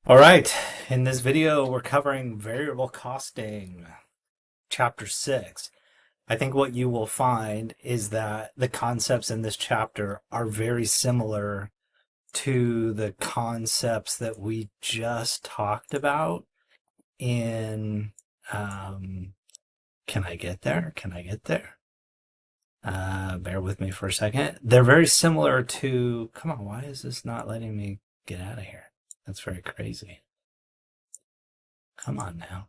All right, in this video, we're covering variable costing, chapter 6. I think what you will find is that the concepts in this chapter are very similar to the concepts that we just talked about in, can I get there? Can I get there? Bear with me for a second. They're very similar to, come on, why is this not letting me get out of here? That's very crazy. Come on now.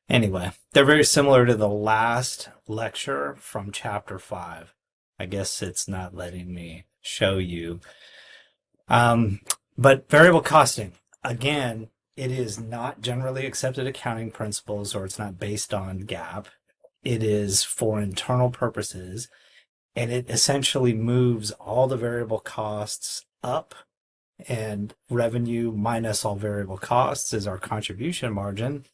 Anyway, they're very similar to the last lecture from chapter 5. I guess it's not letting me show you. Um, but variable costing, again, it is not generally accepted accounting principles, or it's not based on GAAP. It is for internal purposes, and it essentially moves all the variable costs up, and revenue minus all variable costs is our contribution margin.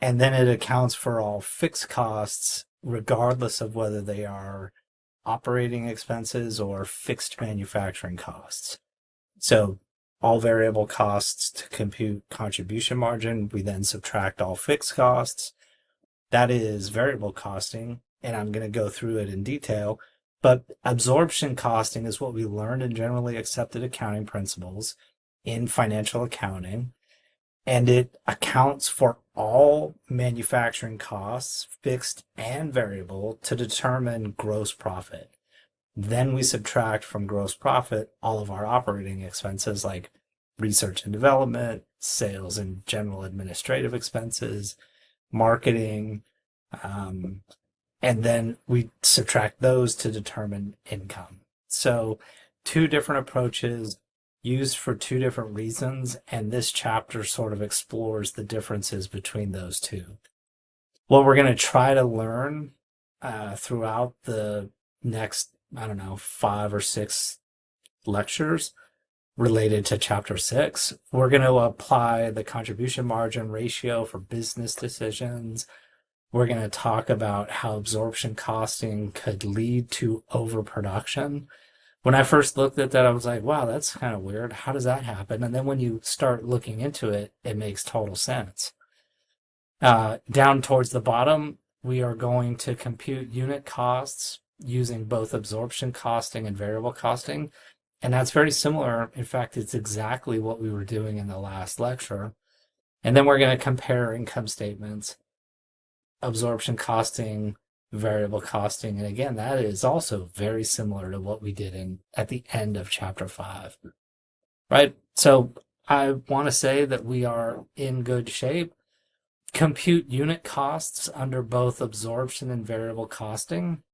And then it accounts for all fixed costs, regardless of whether they are operating expenses or fixed manufacturing costs. So all variable costs to compute contribution margin, we then subtract all fixed costs. That is variable costing, and I'm going to go through it in detail. But absorption costing is what we learned in generally accepted accounting principles in financial accounting. And it accounts for all manufacturing costs, fixed and variable, to determine gross profit. Then we subtract from gross profit all of our operating expenses like research and development, sales and general administrative expenses, marketing, and then we subtract those to determine income. So two different approaches used for two different reasons, and this chapter sort of explores the differences between those two. What we're going to try to learn throughout the next, 5 or 6 lectures related to chapter 6, we're going to apply the contribution margin ratio for business decisions. We're going to talk about how absorption costing could lead to overproduction. When I first looked at that, I was like, wow, that's kind of weird. How does that happen? And then when you start looking into it, it makes total sense. Down towards the bottom, we are going to compute unit costs using both absorption costing and variable costing. And that's very similar. In fact, it's exactly what we were doing in the last lecture. And then we're going to compare income statements, absorption costing, variable costing. And again, that is also very similar to what we did at the end of chapter 5, right? So I want to say that we are in good shape. Compute unit costs under both absorption and variable costing.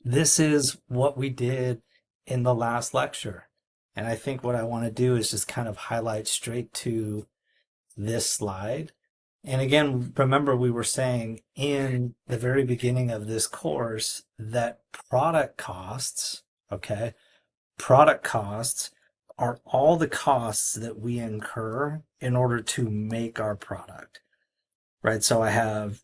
This is what we did in the last lecture. And I think what I want to do is just kind of highlight straight to this slide. And again, remember we were saying in the very beginning of this course that product costs are all the costs that we incur in order to make our product, right? So I have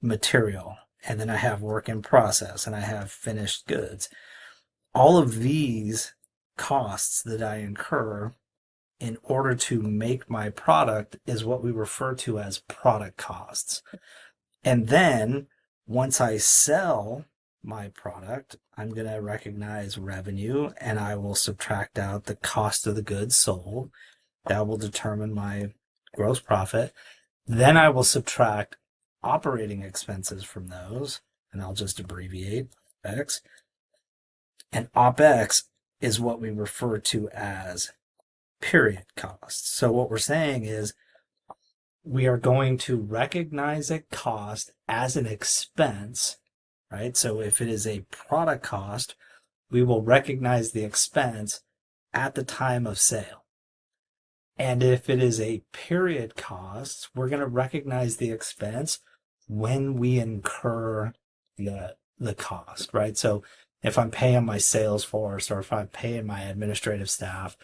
material, and then I have work in process, and I have finished goods. All of these costs that I incur in order to make my product is what we refer to as product costs. And then once I sell my product, I'm going to recognize revenue, and I will subtract out the cost of the goods sold. That will determine my gross profit. Then I will subtract operating expenses from those, and I'll just abbreviate OPEX. And OPEX is what we refer to as period costs. So what we're saying is we are going to recognize a cost as an expense, right? So if it is a product cost, we will recognize the expense at the time of sale. And if it is a period cost, we're going to recognize the expense when we incur the cost, right? So if I'm paying my sales force or if I'm paying my administrative staff,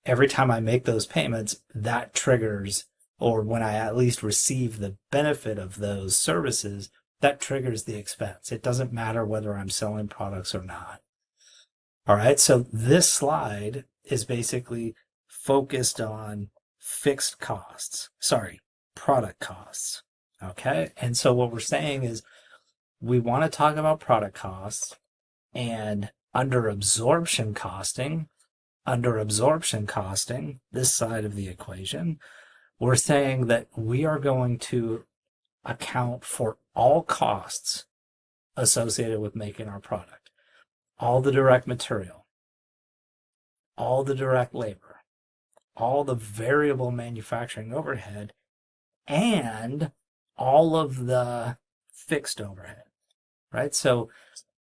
every time I make those payments, that triggers, or when I at least receive the benefit of those services, that triggers the expense. It doesn't matter whether I'm selling products or not. All right, so this slide is basically focused on fixed costs, sorry, product costs. Okay. And so what we're saying is we want to talk about product costs, and under absorption costing, this side of the equation, we're saying that we are going to account for all costs associated with making our product, all the direct material, all the direct labor, all the variable manufacturing overhead, and all of the fixed overhead, right? So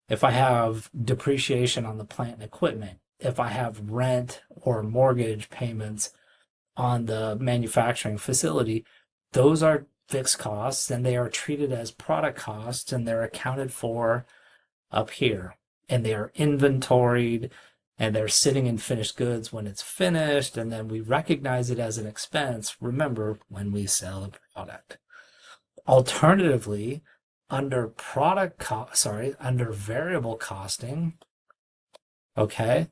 if I have depreciation on the plant and equipment, if I have rent or mortgage payments on the manufacturing facility, those are fixed costs and they are treated as product costs and they're accounted for up here. And they are inventoried and they're sitting in finished goods when it's finished, and then we recognize it as an expense, remember, when we sell a product. Alternatively, under under variable costing, okay,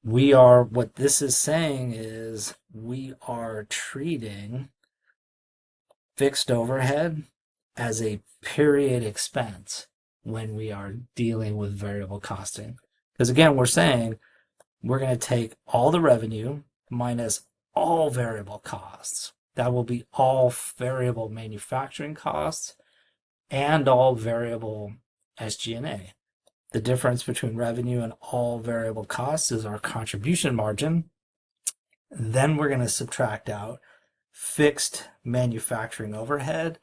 what this is saying is we are treating fixed overhead as a period expense when we are dealing with variable costing. Because again, we're saying we're going to take all the revenue minus all variable costs. That will be all variable manufacturing costs and all variable SG&A. The difference between revenue and all variable costs is our contribution margin. Then we're going to subtract out fixed manufacturing overhead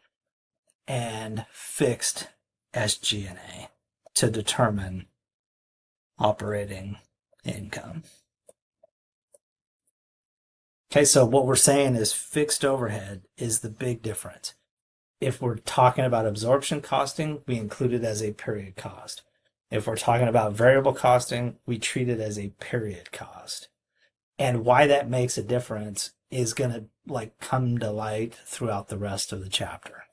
and fixed SG&A to determine operating income. Okay, so what we're saying is fixed overhead is the big difference. If we're talking about absorption costing, we include it as a period cost. If we're talking about variable costing, we treat it as a period cost. And why that makes a difference is going to come to light throughout the rest of the chapter.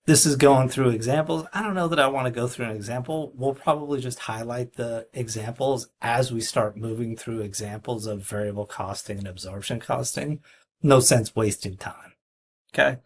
This is going through examples. I don't know that I want to go through an example. We'll probably just highlight the examples as we start moving through examples of variable costing and absorption costing. No sense wasting time. Okay.